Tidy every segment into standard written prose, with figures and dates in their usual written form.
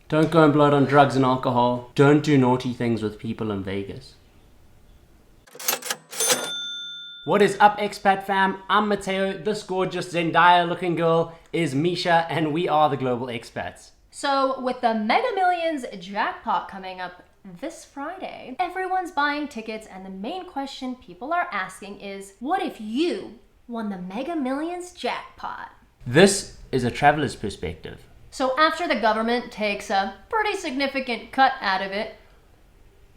Don't go and blow it on drugs and alcohol. Don't do naughty things with people in Vegas. What is up, expat fam? I'm Mateo. This gorgeous Zendaya looking girl is Misha, and we are the Global Expats. So with the Mega Millions jackpot coming up this Friday, everyone's buying tickets, and the main question people are asking is, what if you won the Mega Millions jackpot? This is a traveler's perspective. So after the government takes a pretty significant cut out of it,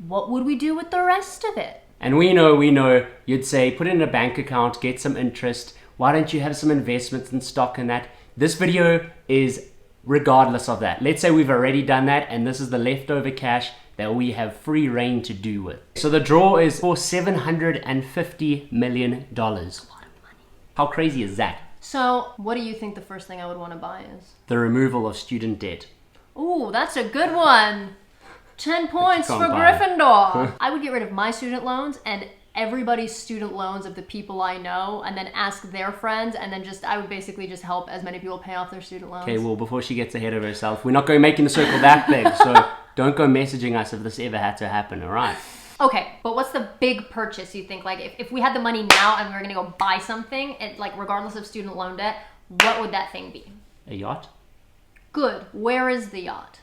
what would we do with the rest of it? And we know, you'd say, put it in a bank account, get some interest. Why don't you have some investments in stock and that? This video is regardless of that. Let's say we've already done that, and this is the leftover cash that we have free reign to do with. So the draw is for $750 million. A lot of money. How crazy is that? So what do you think the first thing I would want to buy is? The removal of student debt. Ooh, that's a good one. 10 points for Gryffindor. I would get rid of my student loans and everybody's student loans of the people I know, and then ask their friends, and then I would basically just help as many people pay off their student loans. Okay, well, before she gets ahead of herself, we're not going making the circle that big, so don't go messaging us if this ever had to happen, all right? Okay, but what's the big purchase you think? Like, if we had the money now and we were gonna go buy something, like regardless of student loan debt, what would that thing be? A yacht? Good. Where is the yacht?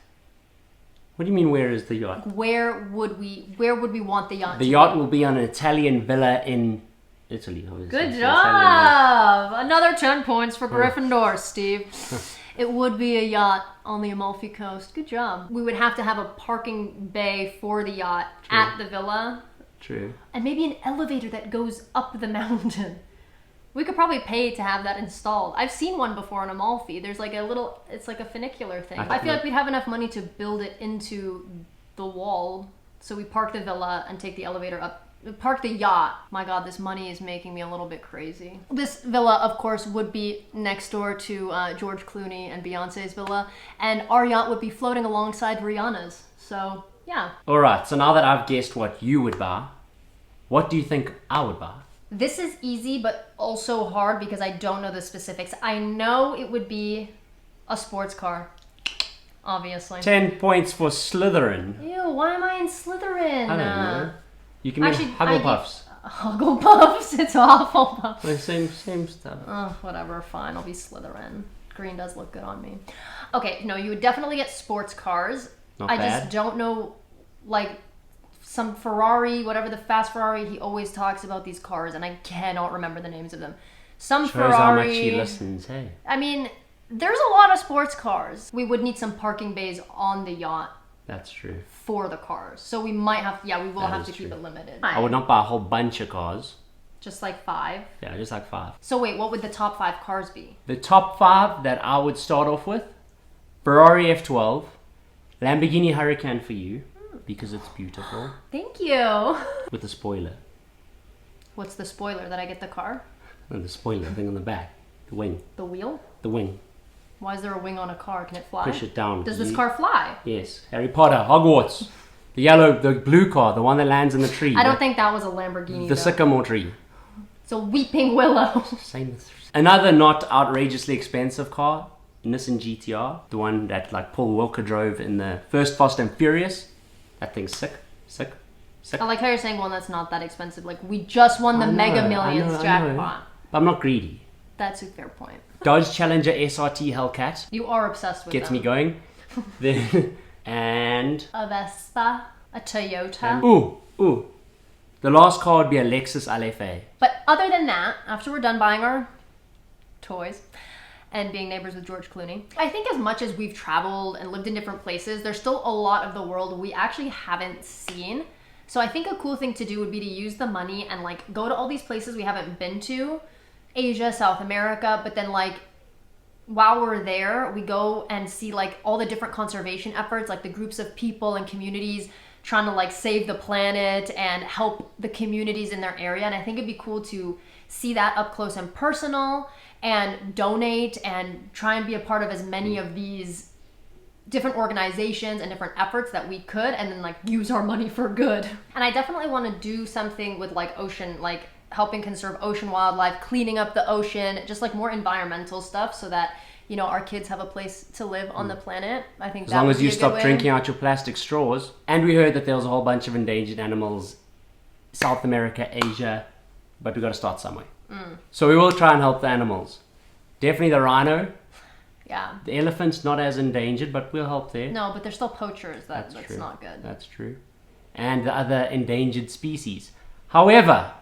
What do you mean, where is the yacht? Where would we want the yacht? The yacht will be on an Italian villa in Italy, obviously. Good job! Another 10 points for Gryffindor, Steve. It would be a yacht on the Amalfi Coast. Good job. We would have to have a parking bay for the yacht at the villa. True. And maybe an elevator that goes up the mountain. We could probably pay to have that installed. I've seen one before in Amalfi. There's like it's like a funicular thing. I feel like we'd have enough money to build it into the wall. So we park the villa and take the elevator up. Park the yacht. My God, this money is making me a little bit crazy. This villa, of course, would be next door to George Clooney and Beyonce's villa. And our yacht would be floating alongside Rihanna's. So, yeah. All right, so now that I've guessed what you would buy, what do you think I would buy? This is easy, but also hard because I don't know the specifics. I know it would be a sports car, obviously. 10 points for Slytherin. Ew, why am I in Slytherin? I don't know. You can make Hugglepuffs. Hugglepuffs? It's awful. Same stuff. Oh, whatever, fine. I'll be Slytherin. Green does look good on me. Okay, no, you would definitely get sports cars. Not I bad. just don't know, like, some Ferrari, whatever the fast Ferrari, he always talks about these cars, and I cannot remember the names of them. Some Shows Ferrari. how much he listens, hey. I mean, there's a lot of sports cars. We would need some parking bays on the yacht That's true. for the cars. So we might have, we will That have is to keep true. it limited. I would not buy a whole bunch of cars. Just like 5. Yeah, just like 5. So wait, what would the top 5 cars be? The top 5 that I would start off with: Ferrari F12, Lamborghini Huracan for you, because it's beautiful, Thank you. with a spoiler. What's the spoiler? That I get the car? And the spoiler thing on the back. The wing. The wheel? The wing. Why is there a wing on a car? Can it fly? Push it down. Does this car fly? Yes. Harry Potter, Hogwarts. The blue car, the one that lands in the tree. I don't think that was a Lamborghini. The though. sycamore tree. It's a weeping willow. Same. Another not outrageously expensive car, Nissan GTR, the one that like Paul Walker drove in the first Fast and Furious. That thing's sick. I like how you're saying one that's not that expensive. Like, we just won the Mega Millions I know. jackpot. But I'm not greedy. That's a fair point. Dodge Challenger SRT Hellcat You are obsessed with gets them. me going. Then and A Vespa, a Toyota. ooh. The last car would be a Lexus LFA. But other than that, after we're done buying our toys and being neighbors with George Clooney, I think as much as we've traveled and lived in different places, there's still a lot of the world we actually haven't seen. So I think a cool thing to do would be to use the money and like go to all these places we haven't been to, Asia, South America, but then like while we're there, we go and see like all the different conservation efforts, like the groups of people and communities trying to like save the planet and help the communities in their area. And I think it'd be cool to see that up close and personal and donate and try and be a part of as many of these different organizations and different efforts that we could, and then like use our money for good. And I definitely want to do something with like ocean, like helping conserve ocean wildlife, cleaning up the ocean, just like more environmental stuff so that you know, our kids have a place to live on the planet. I think As that long would as be you a good stop way. drinking out your plastic straws. And we heard that there was a whole bunch of endangered animals, South America, Asia, but we got to start somewhere. So we will try and help the animals. Definitely the rhino. Yeah. The elephant's not as endangered, but we'll help there. No, but they're still poachers. That's true. not good. That's true. And the other endangered species. However,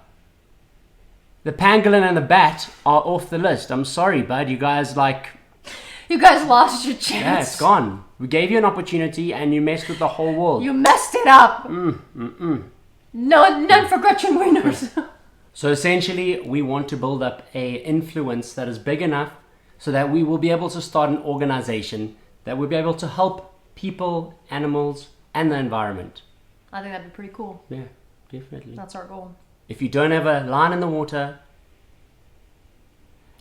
the pangolin and the bat are off the list. I'm sorry, bud. You guys You guys lost your chance. yeah, it's gone. We gave you an opportunity and you messed with the whole world. You messed it up. No, none for Gretchen Wieners. So essentially, we want to build up a influence that is big enough so that we will be able to start an organization that will be able to help people, animals, and the environment. I think that'd be pretty cool. Yeah, definitely. That's our goal. If you don't have a line in the water,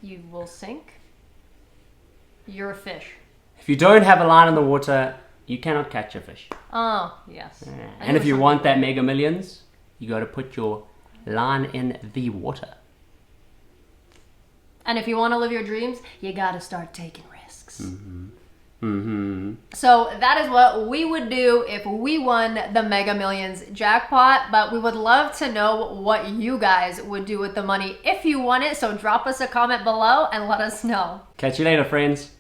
You will sink. You're a fish. if you don't have a line in the water, you cannot catch a fish. Oh, yes. And if you want that Mega Millions, you got to put your line in the water. And if you want to live your dreams, you got to start taking risks. Mm-hmm. So that is what we would do if we won the Mega Millions jackpot. But we would love to know what you guys would do with the money if you won it. So drop us a comment below and let us know. Catch you later, friends.